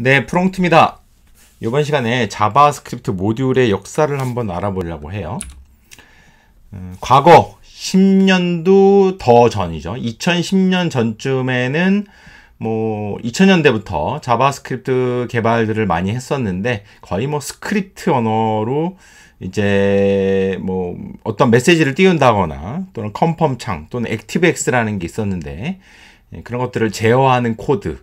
네, 프롱트입니다. 이번 시간에 자바스크립트 모듈의 역사를 한번 알아보려고 해요. 과거 10년도 더 전이죠. 2010년 전쯤에는 2000년대부터 자바스크립트 개발들을 많이 했었는데 거의 스크립트 언어로 이제 어떤 메시지를 띄운다거나 또는 컨펌 창 또는 액티브엑스라는 게 있었는데 그런 것들을 제어하는 코드.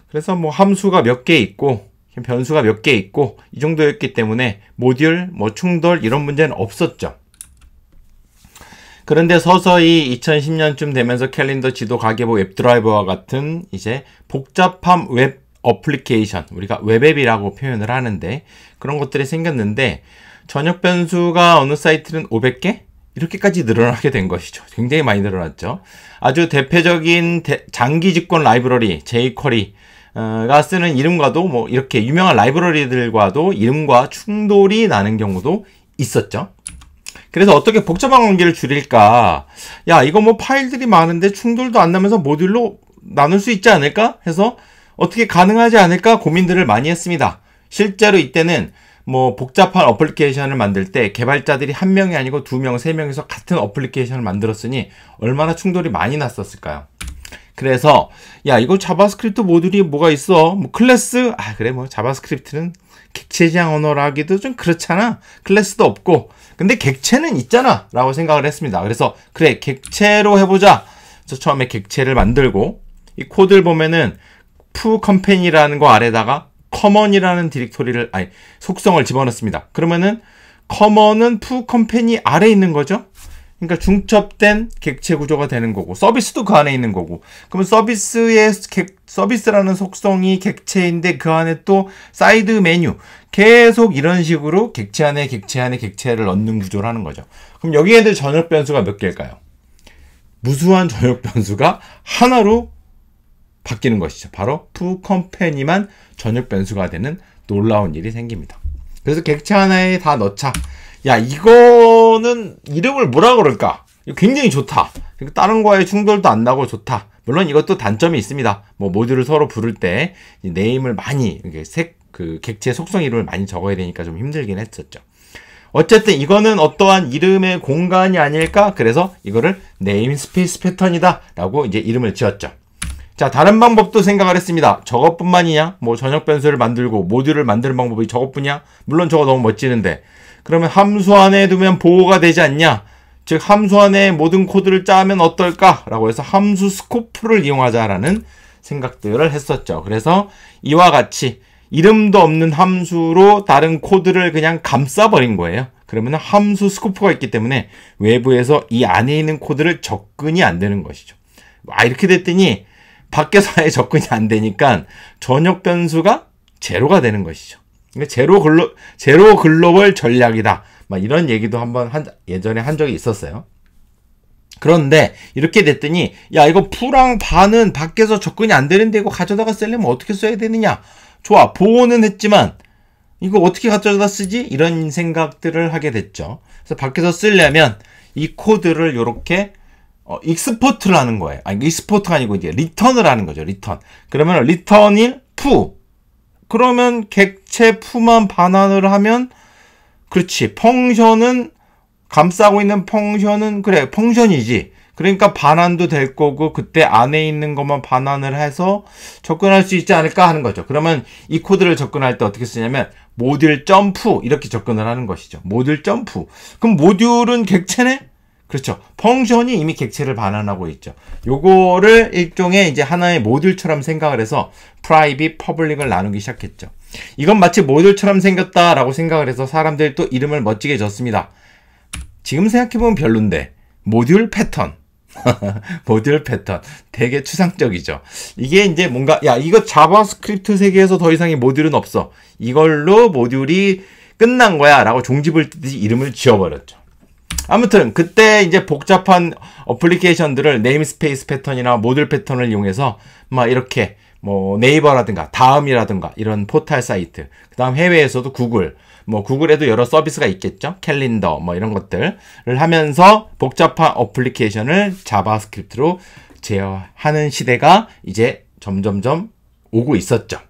그래서 함수가 몇 개 있고 변수가 몇 개 있고 이 정도였기 때문에 모듈, 충돌 이런 문제는 없었죠. 그런데 서서히 2010년쯤 되면서 캘린더, 지도, 가계부, 웹드라이버와 같은 이제 복잡한 웹 어플리케이션, 우리가 웹앱이라고 표현을 하는데 그런 것들이 생겼는데 전역 변수가 어느 사이트는 500개? 이렇게까지 늘어나게 된 것이죠. 굉장히 많이 늘어났죠. 아주 장기 집권 라이브러리, jQuery가 쓰는 이름과도 이렇게 유명한 라이브러리들과도 이름과 충돌이 나는 경우도 있었죠. 그래서 어떻게 복잡한 관계를 줄일까? 야, 이거 파일들이 많은데 충돌도 안 나면서 모듈로 나눌 수 있지 않을까? 해서 어떻게 가능하지 않을까 고민들을 많이 했습니다. 실제로 이때는 복잡한 어플리케이션을 만들 때 개발자들이 1명이 아니고 2명, 3명이서 같은 어플리케이션을 만들었으니 얼마나 충돌이 많이 났었을까요? 그래서 야, 이거 자바스크립트 모듈이 뭐가 있어? 클래스? 그래 자바스크립트는 객체 지향 언어라기도 좀 그렇잖아. 클래스도 없고. 근데 객체는 있잖아 라고 생각을 했습니다. 그래서 그래, 객체로 해보자. 저 처음에 객체를 만들고 이 코드를 보면은 푸 컴퍼니라는 거 아래다가 커먼이라는 디렉토리를 속성을 집어넣습니다. 그러면은 커먼은 푸 컴퍼니 아래에 있는 거죠. 그러니까 중첩된 객체 구조가 되는 거고 서비스도 그 안에 있는 거고 그러면 서비스라는 속성이 객체인데 그 안에 또 사이드 메뉴 계속 이런 식으로 객체 안에 객체를 넣는 구조를 하는 거죠. 그럼 여기에들 전역 변수가 몇 개일까요? 무수한 전역 변수가 하나로 바뀌는 것이죠. 바로 푸 컴퍼니만 전역 변수가 되는 놀라운 일이 생깁니다. 그래서 객체 하나에 다 넣자. 야, 이거는 이름을 뭐라 그럴까? 이거 굉장히 좋다. 다른 거에 충돌도 안 나고 좋다. 물론 이것도 단점이 있습니다. 모듈을 서로 부를 때 네임을 많이 객체 속성 이름을 많이 적어야 되니까 좀 힘들긴 했었죠. 어쨌든 이거는 어떠한 이름의 공간이 아닐까? 그래서 이거를 네임스페이스 패턴이다 라고 이제 이름을 지었죠. 자, 다른 방법도 생각을 했습니다. 저것뿐만이냐? 전역 변수를 만들고 모듈을 만드는 방법이 저것뿐이냐? 물론 저거 너무 멋지는데 그러면 함수 안에 두면 보호가 되지 않냐? 즉 함수 안에 모든 코드를 짜면 어떨까? 라고 해서 함수 스코프를 이용하자라는 생각들을 했었죠. 그래서 이와 같이 이름도 없는 함수로 다른 코드를 그냥 감싸버린 거예요. 그러면 함수 스코프가 있기 때문에 외부에서 이 안에 있는 코드를 접근이 안 되는 것이죠. 이렇게 됐더니 밖에서 아예 접근이 안 되니까 전역 변수가 제로가 되는 것이죠. 제로 글로벌 전략이다. 이런 얘기도 예전에 한 적이 있었어요. 그런데 이렇게 됐더니 야, 이거 푸랑 바는 밖에서 접근이 안 되는데 이거 가져다가 쓰려면 어떻게 써야 되느냐? 좋아, 보호는 했지만 이거 어떻게 가져다 쓰지? 이런 생각들을 하게 됐죠. 그래서 밖에서 쓰려면 이 코드를 이렇게 익스포트를 하는 거예요. 익스포트가 아니고 이제 리턴을 하는 거죠. 리턴. 그러면 리턴일 푸. 그러면 객체 푸만 반환을 하면 그렇지. 펑션은 감싸고 있는 펑션은 그래 펑션이지. 그러니까 반환도 될 거고 그때 안에 있는 것만 반환을 해서 접근할 수 있지 않을까 하는 거죠. 그러면 이 코드를 접근할 때 어떻게 쓰냐면 모듈 점프 이렇게 접근을 하는 것이죠. 모듈 점프. 그럼 모듈은 객체네? 그렇죠. 펑션이 이미 객체를 반환하고 있죠. 요거를 일종의 이제 하나의 모듈처럼 생각을 해서 프라이빗, 퍼블릭을 나누기 시작했죠. 이건 마치 모듈처럼 생겼다라고 생각을 해서 사람들이 또 이름을 멋지게 줬습니다. 지금 생각해보면 별론데 모듈 패턴. 모듈 패턴. 되게 추상적이죠. 이게 이제 뭔가 이거 자바스크립트 세계에서 더 이상의 모듈은 없어. 이걸로 모듈이 끝난 거야 라고 종집을 뜯듯이 이름을 지어버렸죠. 아무튼 그때 이제 복잡한 어플리케이션들을 네임스페이스 패턴이나 모듈 패턴을 이용해서 이렇게 네이버라든가 다음이라든가 이런 포털 사이트, 그 다음 해외에서도 구글에도 여러 서비스가 있겠죠. 캘린더 이런 것들을 하면서 복잡한 어플리케이션을 자바스크립트로 제어하는 시대가 이제 점점점 오고 있었죠.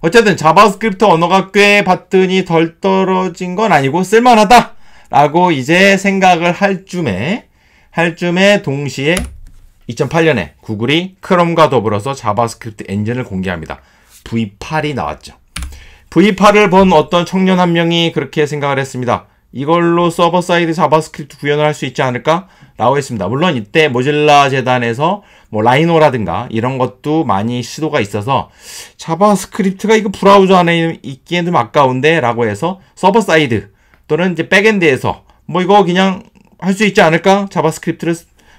어쨌든 자바스크립트 언어가 꽤 봤더니 덜 떨어진 건 아니고 쓸만하다 라고 이제 생각을 할 쯤에 동시에 2008년에 구글이 크롬과 더불어서 자바스크립트 엔진을 공개합니다. V8이 나왔죠. V8을 본 어떤 청년 한 명이 그렇게 생각을 했습니다. 이걸로 서버 사이드 자바스크립트 구현을 할 수 있지 않을까? 라고 했습니다. 물론 이때 모질라 재단에서 뭐 라이노라든가 이런 것도 많이 시도가 있어서 자바스크립트가 이거 브라우저 안에 있기엔 좀 아까운데 라고 해서 서버 사이드 또는 이제 백엔드에서 뭐 이거 그냥 할 수 있지 않을까? 자바스크립트를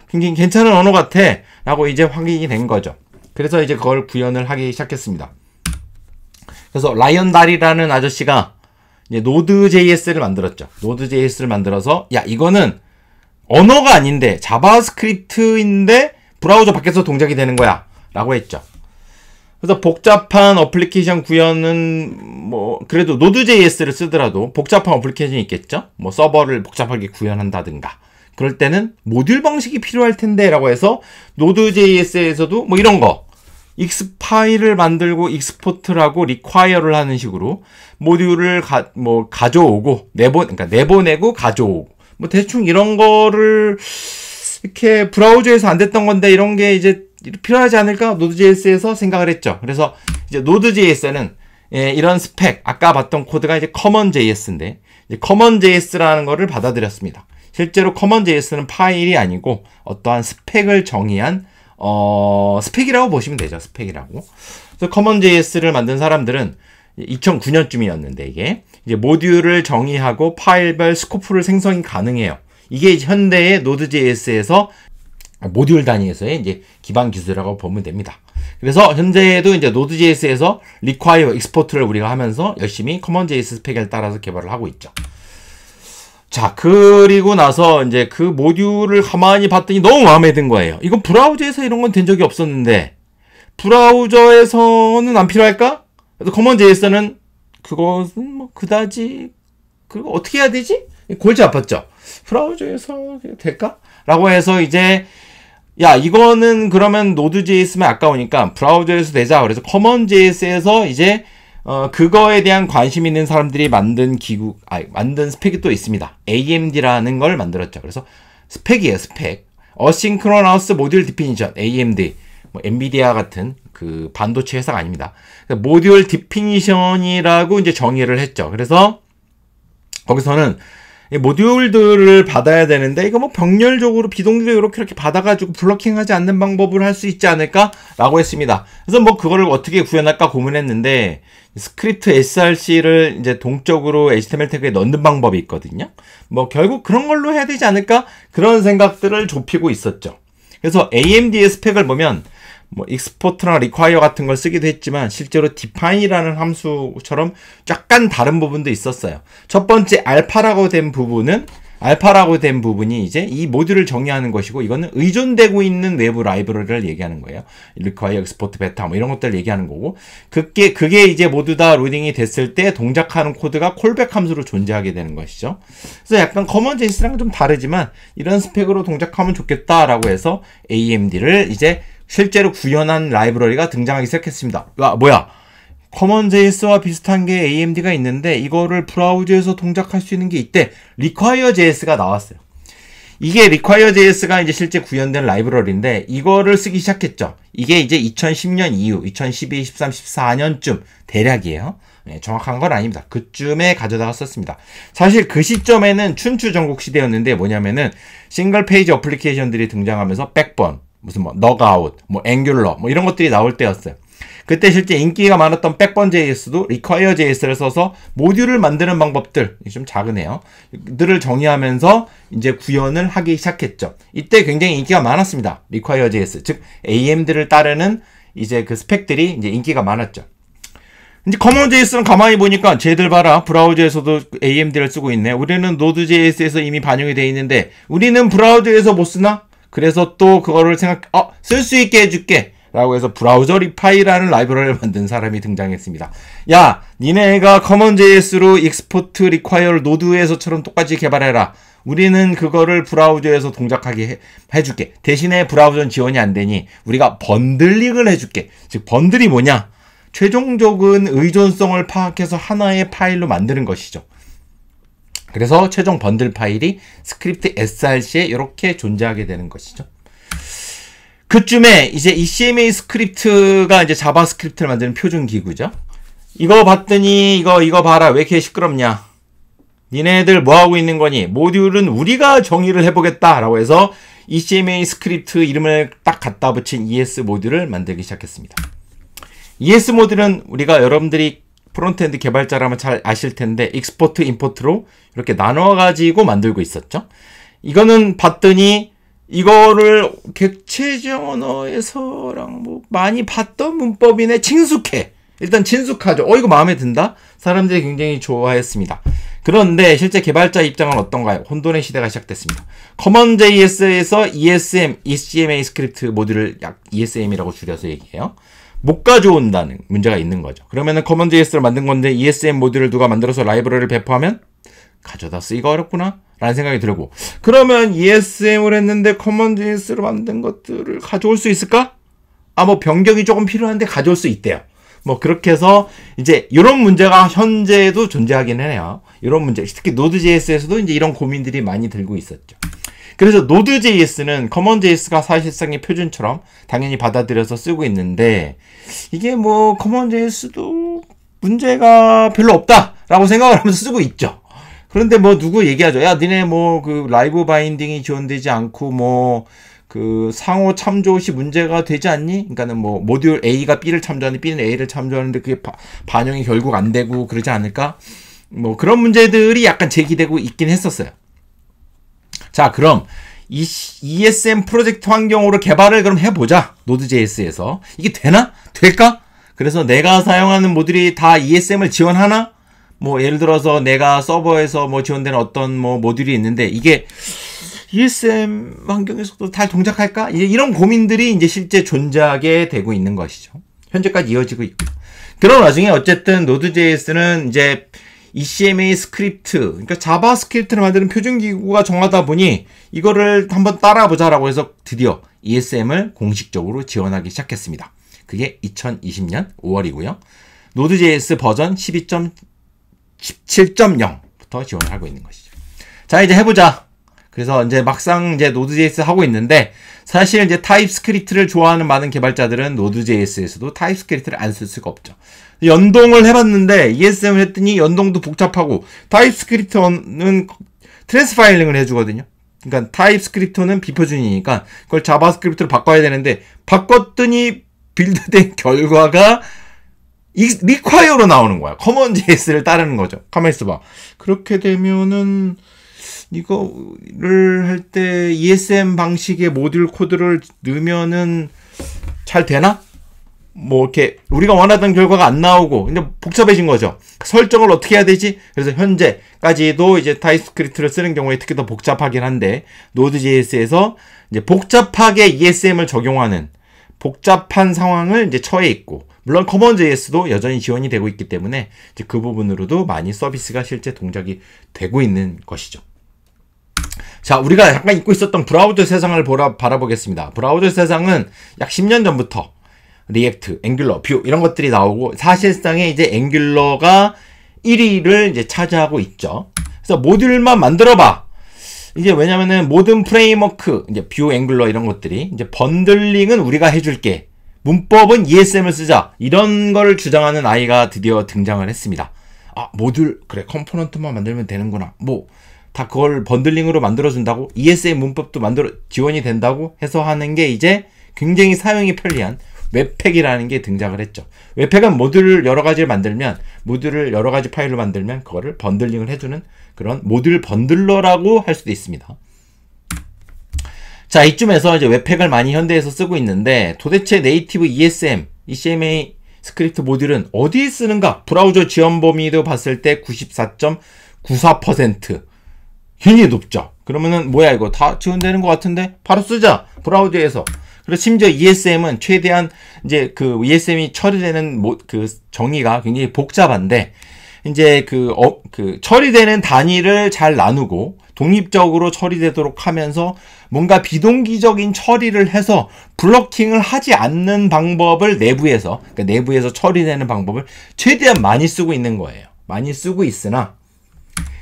굉장히 괜찮은 언어 같아 라고 이제 확인이 된 거죠. 그래서 이제 그걸 구현을 하기 시작했습니다. 그래서 라이언 달이라는 아저씨가 이제 노드.js를 만들었죠. 노드.js를 만들어서 야 이거는 언어가 아닌데 자바스크립트인데 브라우저 밖에서 동작이 되는 거야 라고 했죠. 그래서 복잡한 어플리케이션 구현은 뭐 그래도 노드.js를 쓰더라도 복잡한 어플리케이션이 있겠죠. 뭐 서버를 복잡하게 구현한다든가 그럴 때는 모듈 방식이 필요할 텐데 라고 해서 노드.js에서도 뭐 이런 거 X 파일을 만들고 익스포트를 require를 하는 식으로 모듈을 가져오고 내보내고 가져오고 뭐 대충 이런 거를 이렇게 브라우저에서 안 됐던 건데 이런 게 이제 필요하지 않을까 노드.js에서 생각을 했죠. 그래서 이제 노드.js는 이런 스펙 아까 봤던 코드가 이제 common.js인데 이제 common.js라는 거를 받아들였습니다. 실제로 common.js는 파일이 아니고 어떠한 스펙을 정의한 스펙이라고 보시면 되죠. 스펙이라고. 그래서 common.js를 만든 사람들은 2009년쯤이었는데 이게 이제 모듈을 정의하고 파일별 스코프를 생성이 가능해요. 이게 현대의 노드.js에서 모듈 단위에서의 이제 기반 기술이라고 보면 됩니다. 그래서 현재에도 이제 노드.js에서 require, export를 우리가 하면서 열심히 common.js 스펙을 따라서 개발을 하고 있죠. 자, 그리고 나서 이제 그 모듈을 가만히 봤더니 너무 마음에 든 거예요. 이건 브라우저에서 이런 건 된 적이 없었는데 브라우저에서는 안 필요할까? 그래서 common.js는 그것은 뭐 그다지 그거 어떻게 해야 되지? 골치 아팠죠. 브라우저에서 될까? 라고 해서 이제 야 이거는 그러면 노드.js면 아까우니까 브라우저에서 되자. 그래서 common.js에서 이제 그거에 대한 관심 있는 사람들이 만든 만든 스펙이 또 있습니다. AMD라는 걸 만들었죠. 그래서 스펙이에요, 스펙. Asynchronous Module Definition, AMD. 뭐, 엔비디아 같은 그 반도체 회사가 아닙니다. 모듈 디피니션이라고 이제 정의를 했죠. 그래서 거기서는 이 모듈들을 받아야 되는데 이거 뭐 병렬적으로 비동기적으로 이렇게 받아가지고 블러킹하지 않는 방법을 할 수 있지 않을까? 라고 했습니다. 그래서 뭐 그거를 어떻게 구현할까 고민했는데 스크립트 src를 이제 동적으로 HTML 태그에 넣는 방법이 있거든요. 뭐 결국 그런 걸로 해야 되지 않을까? 그런 생각들을 좁히고 있었죠. 그래서 AMD의 스펙을 보면 뭐 export나 require 같은 걸 쓰기도 했지만 실제로 define이라는 함수처럼 약간 다른 부분도 있었어요. 첫 번째 알파라고 된 부분이 이제 이 모듈을 정의하는 것이고 이거는 의존되고 있는 외부 라이브러리를 얘기하는 거예요. require, export, beta 뭐 이런 것들을 얘기하는 거고 그게 이제 모두 다 로딩이 됐을 때 동작하는 코드가 콜백 함수로 존재하게 되는 것이죠. 그래서 약간 common.js랑 좀 다르지만 이런 스펙으로 동작하면 좋겠다라고 해서 AMD를 이제 실제로 구현한 라이브러리가 등장하기 시작했습니다. 뭐야? common.js와 비슷한 게 AMD가 있는데 이거를 브라우저에서 동작할 수 있는 게 있대. require.js가 나왔어요. 이게 require.js가 이제 실제 구현된 라이브러리인데 이거를 쓰기 시작했죠. 이게 이제 2010년 이후 2012, 13, 14년쯤 대략이에요. 네, 정확한 건 아닙니다. 그쯤에 가져다가 썼습니다. 사실 그 시점에는 춘추 전국 시대였는데 뭐냐면은 싱글 페이지 어플리케이션들이 등장하면서 백번 무슨 뭐 너가웃, 뭐 앵귤러 뭐 이런 것들이 나올 때였어요. 그때 실제 인기가 많았던 백번.js도 require.js를 써서 모듈을 만드는 방법들 좀 작으네요. 들을 정의하면서 이제 구현을 하기 시작했죠. 이때 굉장히 인기가 많았습니다. require.js 즉 AMD를 따르는 이제 그 스펙들이 이제 인기가 많았죠. 이제 common.js는 가만히 보니까 쟤들 봐라 브라우저에서도 AMD를 쓰고 있네. 우리는 노드.js에서 이미 반영이 돼 있는데 우리는 브라우저에서 못 쓰나? 그래서 또 그거를 쓸 수 있게 해줄게 라고 해서 브라우저 리파이라는 라이브러리를 만든 사람이 등장했습니다. 야, 니네가 common.js로 export require 노드에서처럼 똑같이 개발해라. 우리는 그거를 브라우저에서 동작하게 해줄게. 대신에 브라우저는 지원이 안 되니 우리가 번들링을 해줄게. 즉 번들이 뭐냐? 최종적인 의존성을 파악해서 하나의 파일로 만드는 것이죠. 그래서 최종 번들 파일이 스크립트 src에 이렇게 존재하게 되는 것이죠. 그쯤에 이제 이 CMA 스크립트가 이제 자바스크립트를 만드는 표준 기구죠. 이거 봤더니 이거 봐라. 왜 이렇게 시끄럽냐. 니네들 뭐하고 있는 거니? 모듈은 우리가 정의를 해보겠다라고 해서 이 CMA 스크립트 이름을 딱 갖다 붙인 ES 모듈을 만들기 시작했습니다. ES 모듈은 우리가 여러분들이 프론트엔드 개발자라면 잘 아실 텐데 익스포트, 임포트로 이렇게 나눠가지고 만들고 있었죠. 이거는 봤더니 이거를 객체적 언어에서랑 뭐 많이 봤던 문법이네. 친숙해. 일단 친숙하죠. 이거 마음에 든다? 사람들이 굉장히 좋아했습니다. 그런데 실제 개발자 입장은 어떤가요? 혼돈의 시대가 시작됐습니다. 커먼JS에서 ESM, ECMA 스크립트 모듈을 약 ESM이라고 줄여서 얘기해요. 못 가져온다는 문제가 있는 거죠. 그러면은 커먼JS를 만든 건데 ESM 모듈을 누가 만들어서 라이브러리를 배포하면 가져다 쓰기가 어렵구나 라는 생각이 들고, 그러면 ESM을 했는데 커먼JS를 만든 것들을 가져올 수 있을까? 뭐 변경이 조금 필요한데 가져올 수 있대요. 뭐 그렇게 해서 이제 이런 문제가 현재도 존재하긴 해요. 이런 문제, 특히 Node.js에서도 이제 이런 고민들이 많이 들고 있었죠. 그래서 Node.js는 커먼JS가 사실상의 표준처럼 당연히 받아들여서 쓰고 있는데, 이게 뭐 커먼JS도 문제가 별로 없다라고 생각을 하면서 쓰고 있죠. 그런데 뭐 누구 얘기하죠. 야, 니네 뭐 그 라이브 바인딩이 지원되지 않고 뭐 그 상호 참조 시 문제가 되지 않니? 그러니까는 뭐 모듈 A가 B를 참조하는데 B는 A를 참조하는데 그게 반영이 결국 안 되고 그러지 않을까? 뭐 그런 문제들이 약간 제기되고 있긴 했었어요. 자, 그럼 이 ESM 프로젝트 환경으로 개발을 그럼 해보자. Node.js에서. 이게 되나? 될까? 그래서 내가 사용하는 모듈이 다 ESM을 지원하나? 뭐 예를 들어서 내가 서버에서 뭐 지원되는 어떤 뭐 모듈이 있는데 이게 ESM 환경에서도 잘 동작할까? 이제 이런 고민들이 이제 실제 존재하게 되고 있는 것이죠. 현재까지 이어지고 있고. 그런 와중에 어쨌든 Node.js는 이제 ECMA 스크립트, 그러니까 자바스크립트를 만드는 표준 기구가 정하다 보니 이거를 한번 따라보자라고 해서 드디어 ESM을 공식적으로 지원하기 시작했습니다. 그게 2020년 5월이고요. Node.js 버전 17.0부터 지원을 하고 있는 것이죠. 자, 이제 해보자. 그래서 이제 막상 이제 Node.js 하고 있는데, 사실 이제 타입스크립트를 좋아하는 많은 개발자들은 Node.js에서도 타입스크립트를 안 쓸 수가 없죠. 연동을 해봤는데 ESM을 했더니 연동도 복잡하고, 타입스크립트는 트랜스 파일링을 해주거든요. 그러니까 타입스크립트는 비표준이니까 그걸 자바스크립트로 바꿔야 되는데, 바꿨더니 빌드된 결과가 require로 나오는 거야. 커먼JS를 따르는 거죠. 가만히 있어봐. 그렇게 되면은 이거를 할 때 ESM 방식의 모듈 코드를 넣으면은 잘 되나? 뭐 이렇게 우리가 원하던 결과가 안 나오고 근데 복잡해진 거죠. 설정을 어떻게 해야 되지? 그래서 현재까지도 이제 타입스크립트를 쓰는 경우에 특히 더 복잡하긴 한데, Node.js에서 이제 복잡하게 ESM을 적용하는 복잡한 상황을 이제 처해 있고, 물론 커먼JS도 여전히 지원이 되고 있기 때문에 이제 그 부분으로도 많이 서비스가 실제 동작이 되고 있는 것이죠. 자, 우리가 잠깐 잊고 있었던 브라우저 세상을 바라보겠습니다. 브라우저 세상은 약 10년 전부터 리액트, 앵귤러, 뷰 이런 것들이 나오고, 사실상에 이제 앵귤러가 1위를 이제 차지하고 있죠. 그래서 모듈만 만들어봐. 이제 왜냐면은 모든 프레임워크, 이제 뷰, 앵귤러 이런 것들이 이제 번들링은 우리가 해줄게. 문법은 ESM을 쓰자. 이런 걸 주장하는 아이가 드디어 등장을 했습니다. 아, 모듈, 그래, 컴포넌트만 만들면 되는구나. 뭐, 다 그걸 번들링으로 만들어준다고? ESM 문법도 지원이 된다고 해서 하는 게 이제 굉장히 사용이 편리한 웹팩이라는 게 등장을 했죠. 웹팩은 모듈을 여러 가지를 만들면, 모듈을 여러 가지 파일로 만들면 그거를 번들링을 해주는 그런 모듈 번들러라고 할 수도 있습니다. 자, 이쯤에서 이제 웹팩을 많이 현대에서 쓰고 있는데, 도대체 네이티브 ESM, ECMA 스크립트 모듈은 어디에 쓰는가? 브라우저 지원 범위도 봤을 때 94.94%. 굉장히 높죠. 그러면은 뭐야 이거 다 지원되는 것 같은데 바로 쓰자, 브라우저에서. 그리고 심지어 ESM은 최대한 이제 그 ESM이 처리되는 그 정의가 굉장히 복잡한데, 이제 처리되는 단위를 잘 나누고 독립적으로 처리되도록 하면서 뭔가 비동기적인 처리를 해서 블러킹을 하지 않는 방법을 내부에서, 그러니까 내부에서 처리되는 방법을 최대한 많이 쓰고 있는 거예요. 많이 쓰고 있으나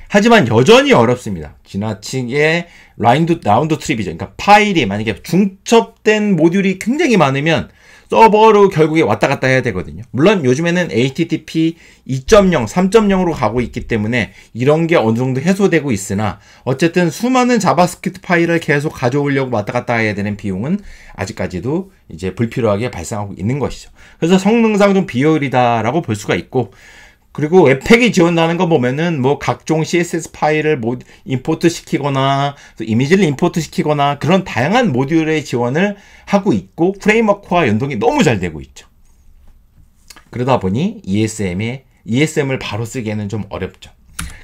하지만 여전히 어렵습니다. 지나치게 라운드 트립이죠. 그러니까 파일이 만약에 중첩된 모듈이 굉장히 많으면 서버로 결국에 왔다 갔다 해야 되거든요. 물론 요즘에는 HTTP 2.0, 3.0으로 가고 있기 때문에 이런 게 어느 정도 해소되고 있으나 어쨌든 수많은 자바스크립트 파일을 계속 가져오려고 왔다 갔다 해야 되는 비용은 아직까지도 이제 불필요하게 발생하고 있는 것이죠. 그래서 성능상 좀 비효율이다라고 볼 수가 있고, 그리고 웹팩이 지원하는 거 보면은 뭐 각종 CSS 파일을 임포트 시키거나 이미지를 임포트 시키거나 그런 다양한 모듈의 지원을 하고 있고 프레임워크와 연동이 너무 잘 되고 있죠. 그러다 보니 ESM을 바로 쓰기에는 좀 어렵죠.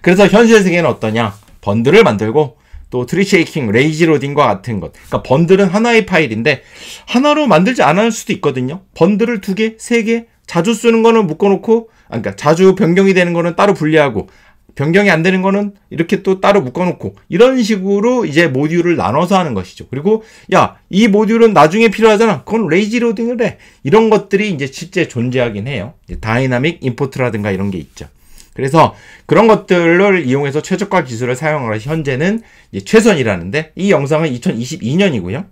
그래서 현실 세계는 어떠냐? 번들을 만들고 또 트리 쉐이킹, 레이지 로딩과 같은 것. 그러니까 번들은 하나의 파일인데 하나로 만들지 않을 수도 있거든요. 번들을 2개, 3개, 자주 쓰는 거는 묶어놓고, 그러니까 자주 변경이 되는 거는 따로 분리하고 변경이 안 되는 거는 이렇게 또 따로 묶어놓고 이런 식으로 이제 모듈을 나눠서 하는 것이죠. 그리고 야, 이 모듈은 나중에 필요하잖아. 그건 레이지 로딩을 해. 이런 것들이 이제 실제 존재하긴 해요. 다이나믹 임포트라든가 이런 게 있죠. 그래서 그런 것들을 이용해서 최저가 기술을 사용하라 현재는 이제 최선이라는데, 이 영상은 2022년이고요.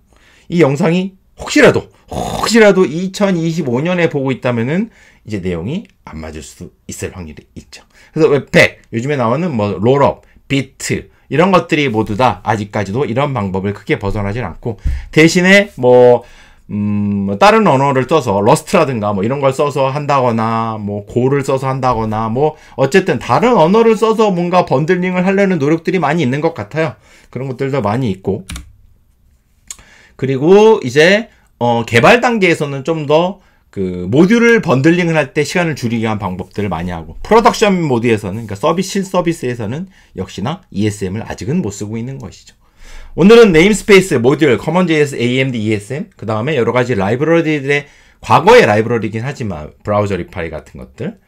이 영상이 혹시라도 2025년에 보고 있다면은 이제 내용이 안 맞을 수 있을 확률이 있죠. 그래서 웹팩, 요즘에 나오는 뭐 롤업, 비트 이런 것들이 모두 다 아직까지도 이런 방법을 크게 벗어나질 않고, 대신에 다른 언어를 써서 러스트라든가 뭐 이런 걸 써서 한다거나 뭐 고를 써서 한다거나 뭐 어쨌든 다른 언어를 써서 뭔가 번들링을 하려는 노력들이 많이 있는 것 같아요. 그런 것들도 많이 있고, 그리고 이제 개발 단계에서는 좀 더 그 모듈을 번들링을 할 때 시간을 줄이기 위한 방법들을 많이 하고, 프로덕션 모드에서는, 그러니까 실서비스에서는 역시나 ESM을 아직은 못 쓰고 있는 것이죠. 오늘은 네임스페이스, 모듈, CommonJS, AMD, ESM, 그 다음에 여러 가지 라이브러리들의 과거의 라이브러리긴 하지만 브라우저 리파이 같은 것들,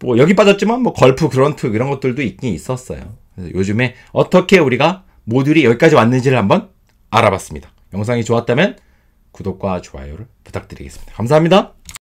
뭐 여기 빠졌지만 뭐 걸프, 그런트 이런 것들도 있긴 있었어요. 그래서 요즘에 어떻게 우리가 모듈이 여기까지 왔는지를 한번 알아봤습니다. 영상이 좋았다면 구독과 좋아요를 부탁드리겠습니다. 감사합니다.